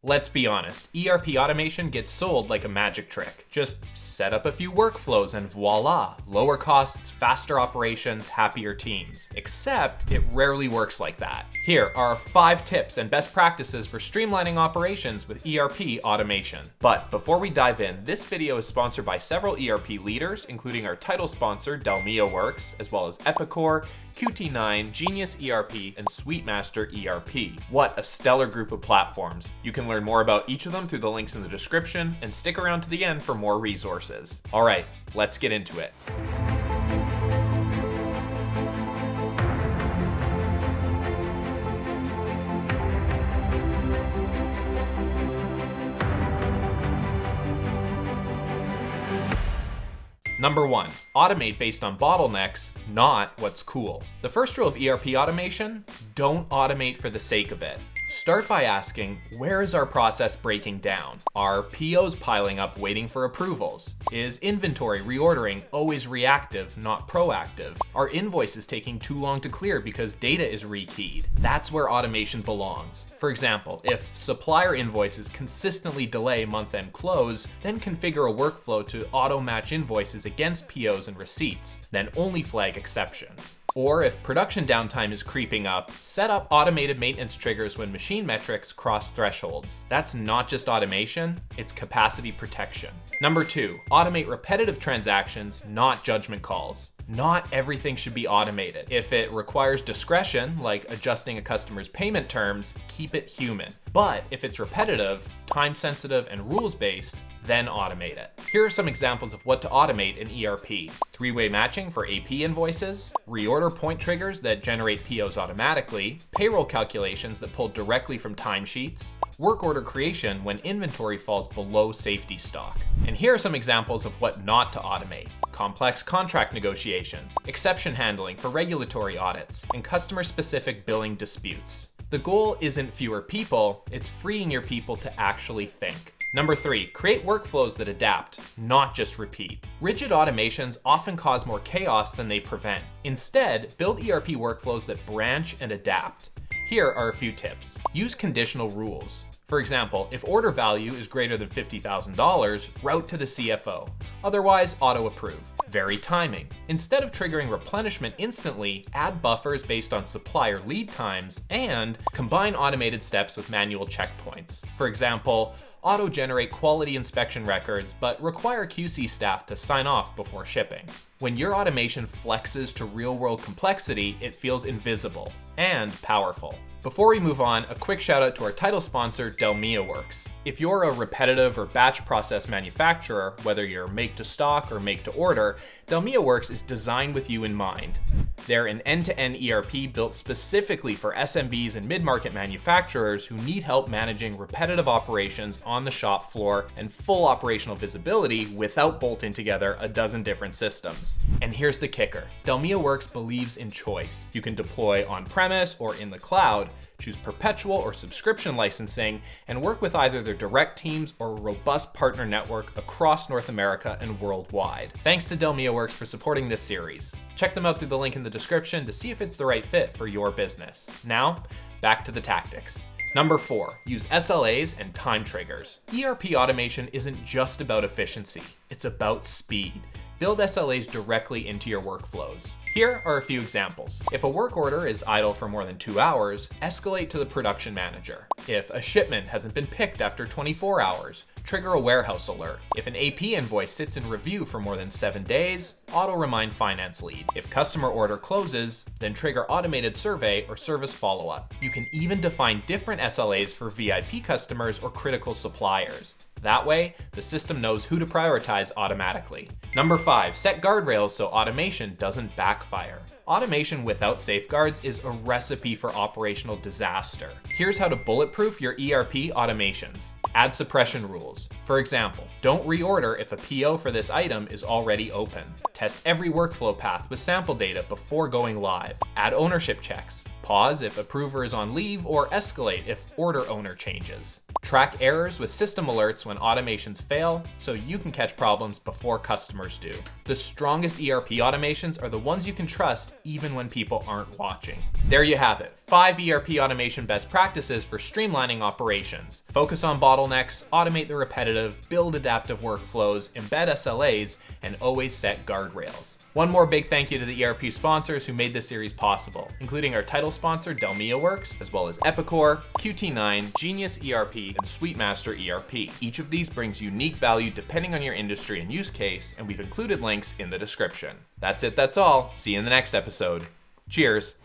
Let's be honest, ERP automation gets sold like a magic trick. Just set up a few workflows and voila, lower costs, faster operations, happier teams. Except it rarely works like that. Here are 5 tips and best practices for streamlining operations with ERP automation. But before we dive in, this video is sponsored by several ERP leaders, including our title sponsor, DELMIAWorks, as well as Epicor, Qt9, Genius ERP, and Suitemaster ERP. What a stellar group of platforms. You can learn more about each of them through the links in the description, and stick around to the end for more resources. All right, let's get into it. Number 1, automate based on bottlenecks, not what's cool. The first rule of ERP automation, don't automate for the sake of it. Start by asking, where is our process breaking down? Are POs piling up waiting for approvals? Is inventory reordering always reactive, not proactive? Are invoices taking too long to clear because data is rekeyed? That's where automation belongs. For example, if supplier invoices consistently delay month-end close, then configure a workflow to auto-match invoices against POs and receipts, then only flag exceptions. Or if production downtime is creeping up, set up automated maintenance triggers when machine metrics cross thresholds. That's not just automation, it's capacity protection. Number 2, automate repetitive transactions, not judgment calls. Not everything should be automated. If it requires discretion, like adjusting a customer's payment terms, keep it human. But if it's repetitive, time-sensitive, and rules-based, then automate it. Here are some examples of what to automate in ERP. 3-way matching for AP invoices, reorder point triggers that generate POs automatically, payroll calculations that pull directly from timesheets, work order creation when inventory falls below safety stock. And here are some examples of what not to automate. Complex contract negotiations, exception handling for regulatory audits, and customer-specific billing disputes. The goal isn't fewer people, it's freeing your people to actually think. Number 3, create workflows that adapt, not just repeat. Rigid automations often cause more chaos than they prevent. Instead, build ERP workflows that branch and adapt. Here are a few tips. Use conditional rules. For example, if order value is greater than $50,000, route to the CFO. Otherwise, auto-approve. Vary timing. Instead of triggering replenishment instantly, add buffers based on supplier lead times, and combine automated steps with manual checkpoints. For example, auto-generate quality inspection records, but require QC staff to sign off before shipping. When your automation flexes to real-world complexity, it feels invisible and powerful. Before we move on, a quick shout out to our title sponsor, DELMIAWorks. If you're a repetitive or batch process manufacturer, whether you're make to stock or make to order, DELMIAWorks is designed with you in mind. They're an end-to-end ERP built specifically for SMBs and mid-market manufacturers who need help managing repetitive operations on the shop floor and full operational visibility without bolting together a dozen different systems. And here's the kicker. DELMIAWorks believes in choice. You can deploy on-premise or in the cloud, choose perpetual or subscription licensing, and work with either their direct teams or a robust partner network across North America and worldwide. Thanks to DELMIAWorks for supporting this series. Check them out through the link in the description to see if it's the right fit for your business. Now, back to the tactics. Number 4, use SLAs and time triggers. ERP automation isn't just about efficiency, it's about speed. Build SLAs directly into your workflows. Here are a few examples. If a work order is idle for more than 2 hours, escalate to the production manager. If a shipment hasn't been picked after 24 hours, trigger a warehouse alert. If an AP invoice sits in review for more than 7 days, auto-remind finance lead. If customer order closes, then trigger automated survey or service follow-up. You can even define different SLAs for VIP customers or critical suppliers. That way, the system knows who to prioritize automatically. Number 5, set guardrails so automation doesn't backfire. Automation without safeguards is a recipe for operational disaster. Here's how to bulletproof your ERP automations. Add suppression rules. For example, don't reorder if a PO for this item is already open. Test every workflow path with sample data before going live. Add ownership checks. Pause if approver is on leave or escalate if order owner changes. Track errors with system alerts when automations fail, so you can catch problems before customers do. The strongest ERP automations are the ones you can trust even when people aren't watching. There you have it, 5 ERP automation best practices for streamlining operations. Focus on bottlenecks, automate the repetitive, build adaptive workflows, embed SLAs, and always set guardrails. One more big thank you to the ERP sponsors who made this series possible, including our title sponsor, DELMIAWorks, as well as Epicor, QT9, Genius ERP, and Suitemaster ERP. Each of these brings unique value depending on your industry and use case, and we've included links in the description. That's it, that's all. See you in the next episode. Cheers.